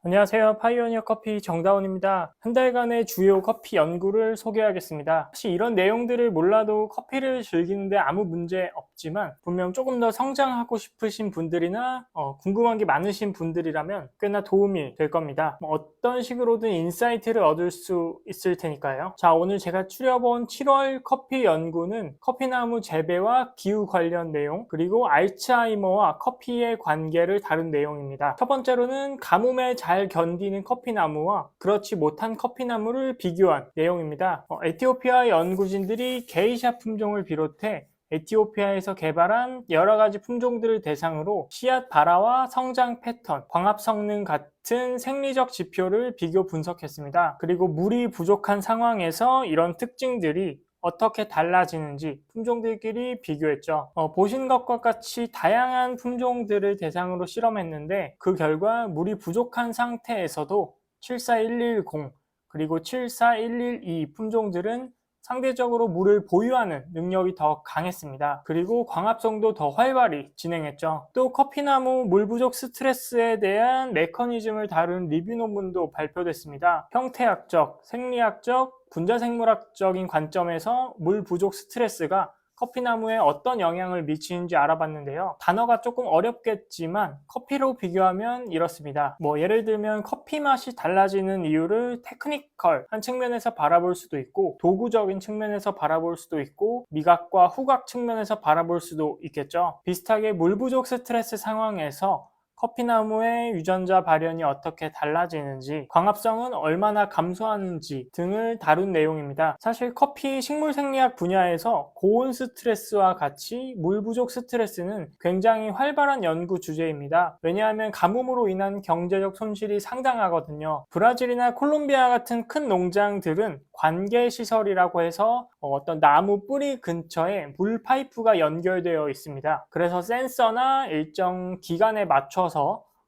안녕하세요. 파이오니어 커피 정다운입니다. 한 달간의 주요 커피 연구를 소개하겠습니다. 혹시 이런 내용들을 몰라도 커피를 즐기는데 아무 문제 없지만 분명 조금 더 성장하고 싶으신 분들이나 궁금한 게 많으신 분들이라면 꽤나 도움이 될 겁니다. 어떤 식으로든 인사이트를 얻을 수 있을 테니까요. 자, 오늘 제가 추려본 7월 커피 연구는 커피나무 재배와 기후 관련 내용, 그리고 알츠하이머와 커피의 관계를 다룬 내용입니다. 첫 번째로는 가뭄에 잘 견디는 커피나무와 그렇지 못한 커피나무를 비교한 내용입니다. 에티오피아 연구진들이 게이샤 품종을 비롯해 에티오피아에서 개발한 여러 가지 품종들을 대상으로 씨앗 발화와 성장 패턴, 광합 성능 같은 생리적 지표를 비교 분석했습니다. 그리고 물이 부족한 상황에서 이런 특징들이 어떻게 달라지는지 품종들끼리 비교했죠. 보신 것과 같이 다양한 품종들을 대상으로 실험했는데 그 결과 물이 부족한 상태에서도 74110 그리고 74112 품종들은 상대적으로 물을 보유하는 능력이 더 강했습니다. 그리고 광합성도 더 활발히 진행했죠. 또 커피나무 물 부족 스트레스에 대한 메커니즘을 다룬 리뷰 논문도 발표됐습니다. 형태학적, 생리학적, 분자생물학적인 관점에서 물 부족 스트레스가 커피나무에 어떤 영향을 미치는지 알아봤는데요. 단어가 조금 어렵겠지만 커피로 비교하면 이렇습니다. 예를 들면 커피 맛이 달라지는 이유를 테크니컬한 측면에서 바라볼 수도 있고 도구적인 측면에서 바라볼 수도 있고 미각과 후각 측면에서 바라볼 수도 있겠죠. 비슷하게 물 부족 스트레스 상황에서 커피나무의 유전자 발현이 어떻게 달라지는지, 광합성은 얼마나 감소하는지 등을 다룬 내용입니다. 사실 커피 식물 생리학 분야에서 고온 스트레스와 같이 물 부족 스트레스는 굉장히 활발한 연구 주제입니다. 왜냐하면 가뭄으로 인한 경제적 손실이 상당하거든요. 브라질이나 콜롬비아 같은 큰 농장들은 관계시설이라고 해서 어떤 나무 뿌리 근처에 물 파이프가 연결되어 있습니다. 그래서 센서나 일정 기간에 맞춰서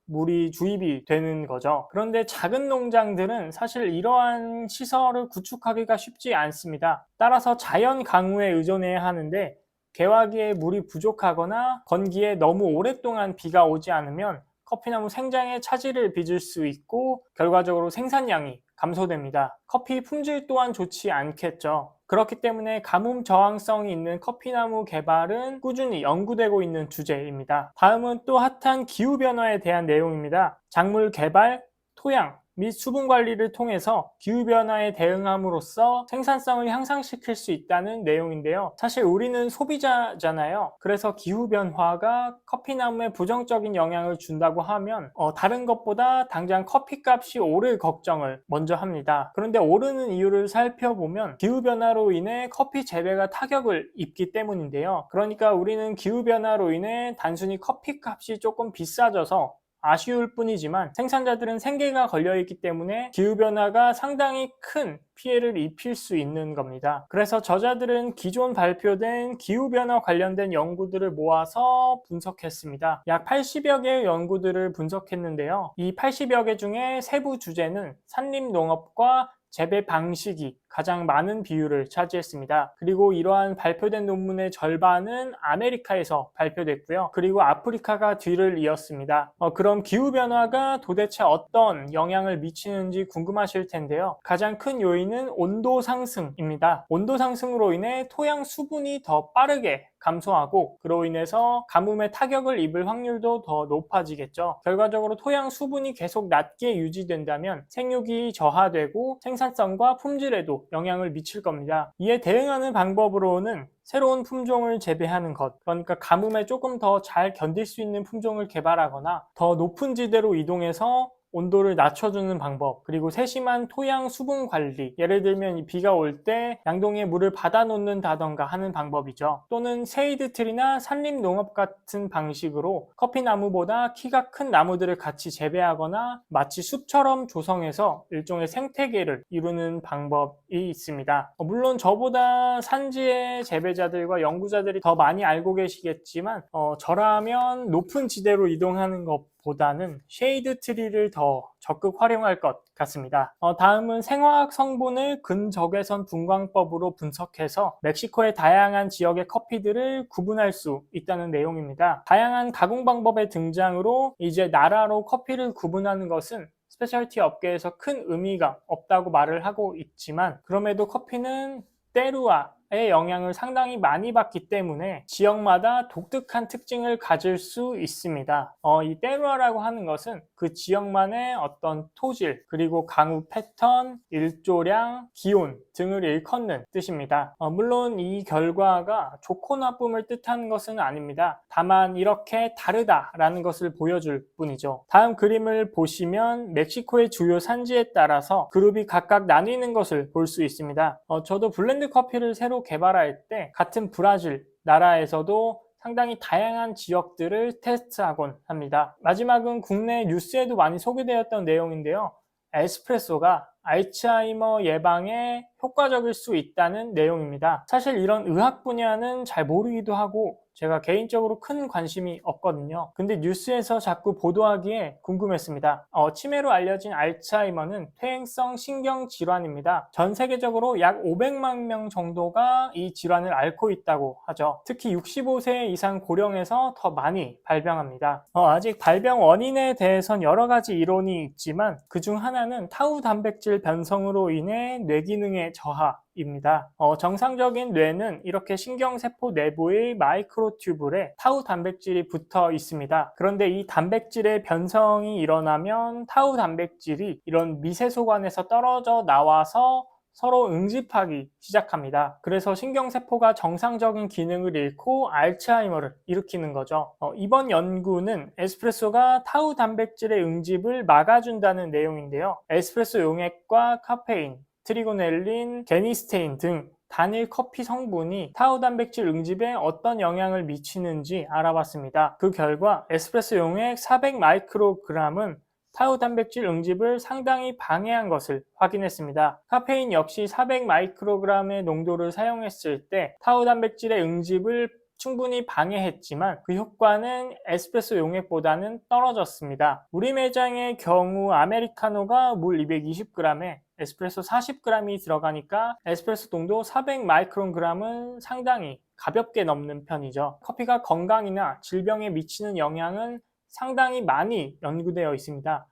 물이 주입이 되는 거죠. 그런데 작은 농장들은 사실 이러한 시설을 구축하기가 쉽지 않습니다. 따라서 자연 강우에 의존해야 하는데 개화기에 물이 부족하거나 건기에 너무 오랫동안 비가 오지 않으면 커피나무 생장에 차질을 빚을 수 있고 결과적으로 생산량이 감소됩니다. 커피 품질 또한 좋지 않겠죠. 그렇기 때문에 가뭄 저항성이 있는 커피나무 개발은 꾸준히 연구되고 있는 주제입니다. 다음은 또 핫한 기후변화에 대한 내용입니다. 작물 개발, 토양, 및 수분 관리를 통해서 기후변화에 대응함으로써 생산성을 향상시킬 수 있다는 내용인데요. 사실 우리는 소비자잖아요. 그래서 기후변화가 커피나무에 부정적인 영향을 준다고 하면 다른 것보다 당장 커피값이 오를 걱정을 먼저 합니다. 그런데 오르는 이유를 살펴보면 기후변화로 인해 커피 재배가 타격을 입기 때문인데요. 그러니까 우리는 기후변화로 인해 단순히 커피값이 조금 비싸져서 아쉬울 뿐이지만 생산자들은 생계가 걸려있기 때문에 기후변화가 상당히 큰 피해를 입힐 수 있는 겁니다. 그래서 저자들은 기존 발표된 기후변화 관련된 연구들을 모아서 분석했습니다. 약 80여 개의 연구들을 분석했는데요. 이 80여 개 중에 세부 주제는 산림농업과 재배 방식이 가장 많은 비율을 차지했습니다. 그리고 이러한 발표된 논문의 절반은 아메리카에서 발표됐고요. 그리고 아프리카가 뒤를 이었습니다. 그럼 기후변화가 도대체 어떤 영향을 미치는지 궁금하실 텐데요. 가장 큰 요인은 온도 상승입니다. 온도 상승으로 인해 토양 수분이 더 빠르게 감소하고 그로 인해서 가뭄의 타격을 입을 확률도 더 높아지겠죠. 결과적으로 토양 수분이 계속 낮게 유지된다면 생육이 저하되고 생산성과 품질에도 영향을 미칠 겁니다. 이에 대응하는 방법으로는 새로운 품종을 재배하는 것, 그러니까 가뭄에 조금 더 잘 견딜 수 있는 품종을 개발하거나 더 높은 지대로 이동해서 온도를 낮춰주는 방법, 그리고 세심한 토양 수분 관리, 예를 들면 비가 올 때 양동이에 물을 받아 놓는다던가 하는 방법이죠. 또는 세이드 트리나 산림 농업 같은 방식으로 커피나무보다 키가 큰 나무들을 같이 재배하거나 마치 숲처럼 조성해서 일종의 생태계를 이루는 방법이 있습니다. 물론 저보다 산지의 재배자들과 연구자들이 더 많이 알고 계시겠지만 저라면 높은 지대로 이동하는 것보다는 쉐이드 트리를 더 적극 활용할 것 같습니다. 다음은 생화학 성분을 근적외선 분광법으로 분석해서 멕시코의 다양한 지역의 커피들을 구분할 수 있다는 내용입니다. 다양한 가공 방법의 등장으로 이제 나라로 커피를 구분하는 것은 스페셜티 업계에서 큰 의미가 없다고 말을 하고 있지만, 그럼에도 커피는 때루아의 영향을 상당히 많이 받기 때문에 지역마다 독특한 특징을 가질 수 있습니다. 이 때루아라고 하는 것은 그 지역만의 어떤 토질, 그리고 강우 패턴, 일조량, 기온 등을 일컫는 뜻입니다. 물론 이 결과가 좋고 나쁨을 뜻하는 것은 아닙니다. 다만 이렇게 다르다라는 것을 보여줄 뿐이죠. 다음 그림을 보시면 멕시코의 주요 산지에 따라서 그룹이 각각 나뉘는 것을 볼 수 있습니다. 저도 블렌드 커피를 새로 개발할 때 같은 브라질 나라에서도 상당히 다양한 지역들을 테스트하곤 합니다. 마지막은 국내 뉴스에도 많이 소개되었던 내용인데요. 에스프레소가 알츠하이머 예방에 효과적일 수 있다는 내용입니다. 사실 이런 의학 분야는 잘 모르기도 하고 제가 개인적으로 큰 관심이 없거든요. 근데 뉴스에서 자꾸 보도하기에 궁금했습니다. 치매로 알려진 알츠하이머는 퇴행성 신경질환입니다. 전 세계적으로 약 500만 명 정도가 이 질환을 앓고 있다고 하죠. 특히 65세 이상 고령에서 더 많이 발병합니다. 아직 발병 원인에 대해선 여러 가지 이론이 있지만 그중 하나는 타우 단백질 변성으로 인해 뇌기능의 저하입니다. 정상적인 뇌는 이렇게 신경세포 내부의 마이크로튜블에 타우 단백질이 붙어 있습니다. 그런데 이 단백질의 변성이 일어나면 타우 단백질이 이런 미세소관에서 떨어져 나와서 서로 응집하기 시작합니다. 그래서 신경세포가 정상적인 기능을 잃고 알츠하이머를 일으키는 거죠. 이번 연구는 에스프레소가 타우 단백질의 응집을 막아준다는 내용인데요. 에스프레소 용액과 카페인, 트리고넬린, 게니스테인 등 단일 커피 성분이 타우 단백질 응집에 어떤 영향을 미치는지 알아봤습니다. 그 결과 에스프레소 용액 400 마이크로그램은 타우 단백질 응집을 상당히 방해한 것을 확인했습니다. 카페인 역시 400 마이크로그램의 농도를 사용했을 때 타우 단백질의 응집을 충분히 방해했지만 그 효과는 에스프레소 용액보다는 떨어졌습니다. 우리 매장의 경우 아메리카노가 물 220g에 에스프레소 40g이 들어가니까 에스프레소 농도 400 마이크로그램은 상당히 가볍게 넘는 편이죠. 커피가 건강이나 질병에 미치는 영향은 상당히 많이 연구되어 있습니다.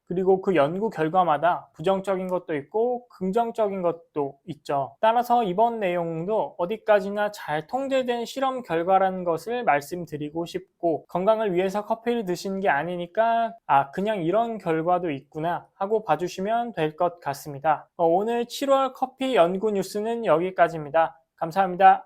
그리고 그 연구 결과마다 부정적인 것도 있고 긍정적인 것도 있죠. 따라서 이번 내용도 어디까지나 잘 통제된 실험 결과라는 것을 말씀드리고 싶고, 건강을 위해서 커피를 드시는 게 아니니까 그냥 이런 결과도 있구나 하고 봐주시면 될 것 같습니다. 오늘 7월 커피 연구 뉴스는 여기까지입니다. 감사합니다.